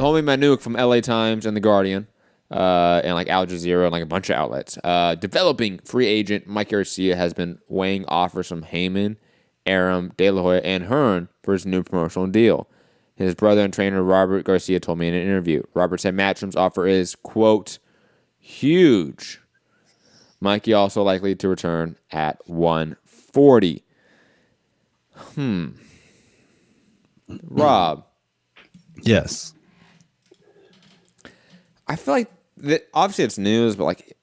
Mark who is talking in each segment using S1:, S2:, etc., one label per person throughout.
S1: homie Manuk from LA Times and The Guardian, and like Al Jazeera and like a bunch of outlets, developing free agent Mike Garcia has been weighing offers from Heyman, Aram, De La Hoya, and Hearn for his new promotional deal. His brother and trainer Robert Garcia told me in an interview. Robert said Matchroom's offer is, quote, huge. Mikey also likely to return at 140. Rob.
S2: Yes.
S1: I feel like that obviously it's news, but like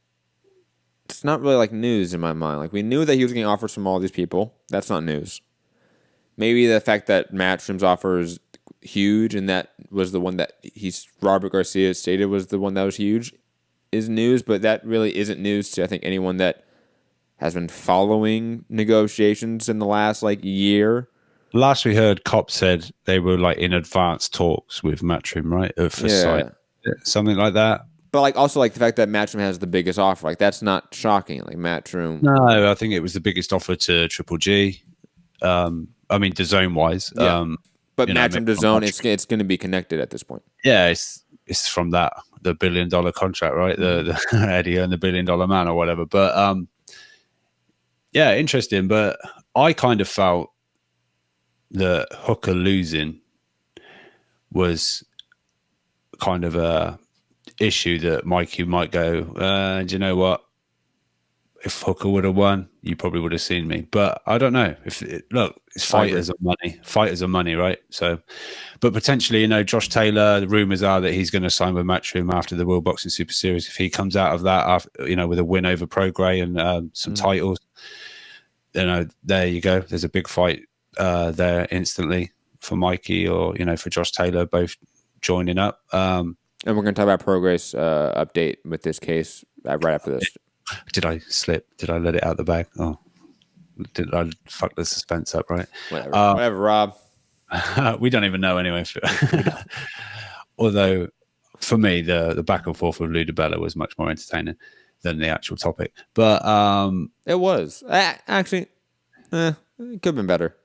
S1: it's not really like news in my mind. Like we knew that he was getting offers from all these people. That's not news. Maybe the fact that Matchroom's offer is huge and that was the one that Robert Garcia stated was the one that was huge is news, but that really isn't news to I think anyone that has been following negotiations in the last like year.
S2: Last we heard, Cop said they were like in advanced talks with Matchroom, right? For something like that.
S1: But like also like the fact that Matchroom has the biggest offer, like that's not shocking. Like Matchroom.
S2: No, I think it was the biggest offer to Triple G. I mean, DAZN wise.
S1: Yeah. But Matchroom DAZN, it's going to be connected at this point.
S2: Yeah, it's from the $1 billion contract, right? The Eddie and the $1 billion man or whatever. But yeah, interesting. But I kind of felt that Hooker losing was kind of a issue that Mikey might go, do you know what? If Hooker would have won, you probably would have seen me. But I don't know. Look, it's fighters are money. Fighters are money, right? So, but potentially, you know, Josh Taylor, the rumors are that he's going to sign with Matchroom after the World Boxing Super Series. If he comes out of that, after, you know, with a win over Prograis and some titles, you know, there you go. There's a big fight there instantly for Mikey or, you know, for Josh Taylor, both joining up. And
S1: we're going to talk about Prograis update with this case right after this.
S2: Did I slip? Did I let it out the bag? Oh, did I fuck the suspense up, right?
S1: Whatever, Rob.
S2: We don't even know anyway. Although, for me, the back and forth with Lou DiBella was much more entertaining than the actual topic. But
S1: it was. Actually, it could have been better.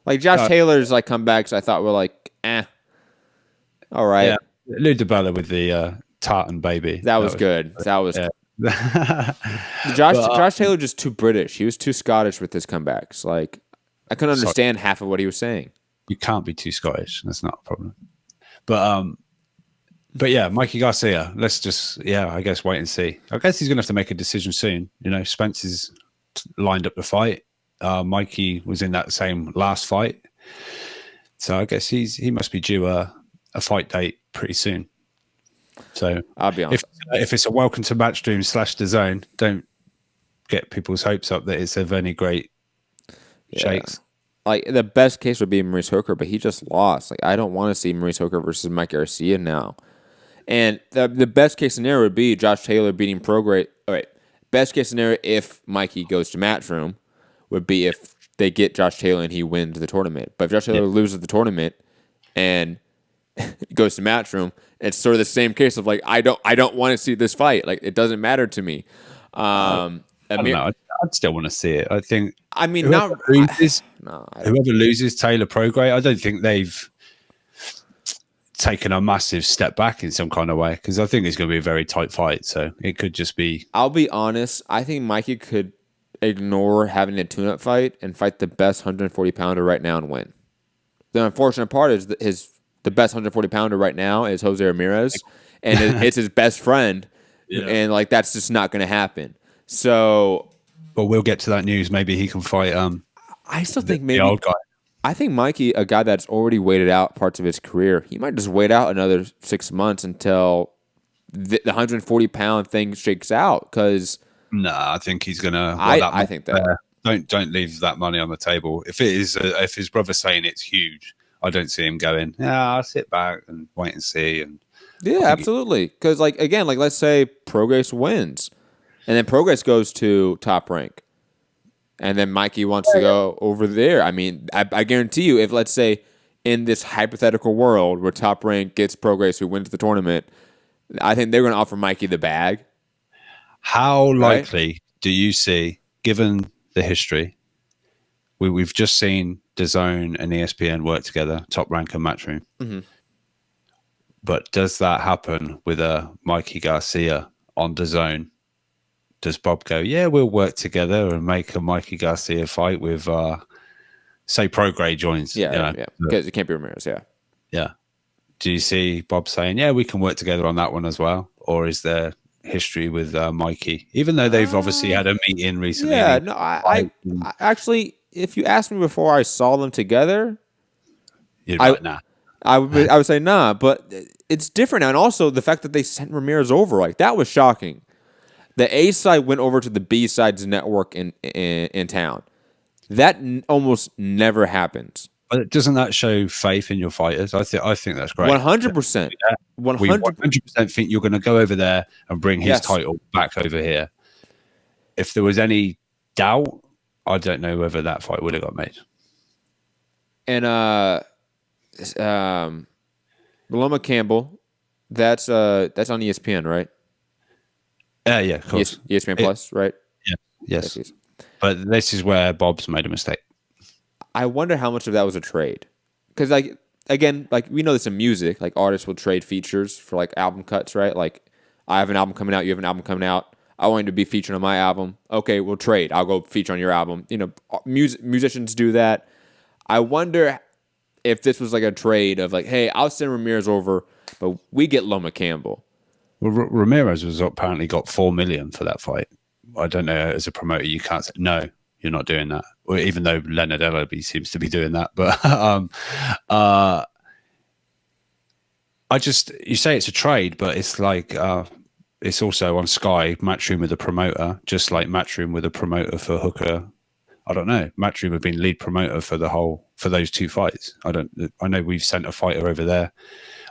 S1: Like, Josh Taylor's like comebacks, I thought were like, all right.
S2: Yeah. Lou DiBella with the tartan baby.
S1: That was good. That was Josh Taylor just too British. He was too Scottish with his comebacks. Like I couldn't understand half of what he was saying.
S2: You can't be too Scottish. That's not a problem. But yeah, Mikey Garcia. Let's just I guess wait and see. I guess he's gonna have to make a decision soon. You know, Spence is lined up to fight. Mikey was in that same last fight, so I guess he must be due a fight date pretty soon. So
S1: I'll be honest.
S2: If it's a welcome to Matchroom / DAZN, don't get people's hopes up that it's of any great shakes.
S1: Like the best case would be Maurice Hooker, but he just lost. Like I don't want to see Maurice Hooker versus Mike Garcia now. And the best case scenario would be Josh Taylor beating Prograis. All right, best case scenario if Mikey goes to Matchroom would be if they get Josh Taylor and he wins the tournament. But if Josh Taylor loses the tournament and goes to Matchroom, it's sort of the same case of like I don't want to see this fight. Like it doesn't matter to me.
S2: I don't know. I'd still want to see it. I mean,
S1: whoever
S2: loses Taylor Prograis, I don't think they've taken a massive step back in some kind of way because I think it's going to be a very tight fight. So it could just be.
S1: I'll be honest. I think Mikey could ignore having a tune-up fight and fight the best 140-pounder right now and win. The unfortunate part is that the best 140-pounder right now is Jose Ramirez, and it's his best friend, and like that's just not going to happen. So,
S2: but we'll get to that news. Maybe he can fight.
S1: I still think maybe
S2: the old guy.
S1: I think Mikey, a guy that's already waited out parts of his career, he might just wait out another 6 months until the 140-pound thing shakes out. Because
S2: I think he's gonna.
S1: I think that
S2: don't leave that money on the table. If it is, if his brother's saying it's huge. I don't see him going, I'll sit back and wait and see. And
S1: absolutely. Because, like, again, like, let's say Prograis wins, and then Prograis goes to Top Rank, and then Mikey wants to go over there. I mean, I guarantee you, if, let's say, in this hypothetical world where Top Rank gets Prograis who wins the tournament, I think they're going to offer Mikey the bag.
S2: How likely do you see, given the history, we've just seen DAZN and ESPN work together, Top Rank and Matchroom. Mm-hmm. But does that happen with a Mikey Garcia on DAZN? Does Bob go, yeah, we'll work together and make a Mikey Garcia fight with, say, Prograde joins?
S1: Yeah. Because it can't be Ramirez. Yeah.
S2: Yeah. Do you see Bob saying, yeah, we can work together on that one as well? Or is there history with Mikey? Even though they've obviously had a meeting recently.
S1: Yeah. No, I actually, if you asked me before I saw them together,
S2: You'd be like, nah.
S1: I would say nah, but it's different now. And also the fact that they sent Ramirez over, like that was shocking. The A side went over to the B side's network in town. That almost never happens.
S2: But doesn't that show faith in your fighters? I think that's great.
S1: 100%.
S2: 100% think you're going to go over there and bring his title back over here. If there was any doubt, I don't know whether that fight would have got made.
S1: And Loma Campbell, that's on ESPN, right?
S2: Yeah, of course.
S1: ESPN Plus, right?
S2: Yeah, yes. But this is where Bob's made a mistake.
S1: I wonder how much of that was a trade, because like again, like we know this in music, like artists will trade features for like album cuts, right? Like I have an album coming out, you have an album coming out. I want you to be featured on my album. Okay, we'll trade. I'll go feature on your album. You know, musicians do that. I wonder if this was like a trade of like, hey, I'll send Ramirez over, but we get Loma Campbell.
S2: Well, Ramirez was apparently got $4 million for that fight. I don't know. As a promoter, you can't say no. You're not doing that. Well, even though Leonard Ellaby seems to be doing that, but you say it's a trade, but it's like it's also on Sky. Matchroom with a promoter, just like Matchroom with a promoter for Hooker. I don't know. Matchroom have been lead promoter for those two fights. I know we've sent a fighter over there,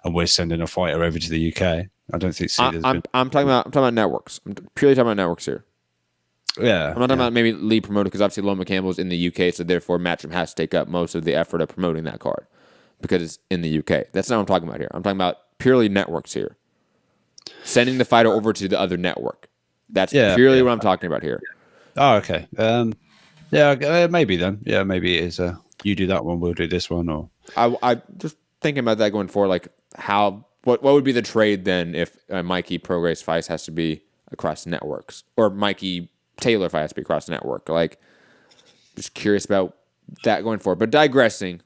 S2: and we're sending a fighter over to the UK. I don't think.
S1: I'm talking about networks. I'm purely talking about networks here.
S2: Yeah,
S1: I'm not talking about maybe lead promoter because obviously Loma Campbell's in the UK, so therefore Matchroom has to take up most of the effort of promoting that card because it's in the UK. That's not what I'm talking about here. I'm talking about purely networks here. Sending the fighter over to the other network. That's purely what I'm talking about here.
S2: Oh, okay. Maybe then. Yeah, maybe it is. You do that one, we'll do this one. Or
S1: I just thinking about that going forward. Like what would be the trade then if Mikey Prograis fights has to be across networks, or Mikey Taylor fight has to be across the network? Like, just curious about that going forward. But digressing,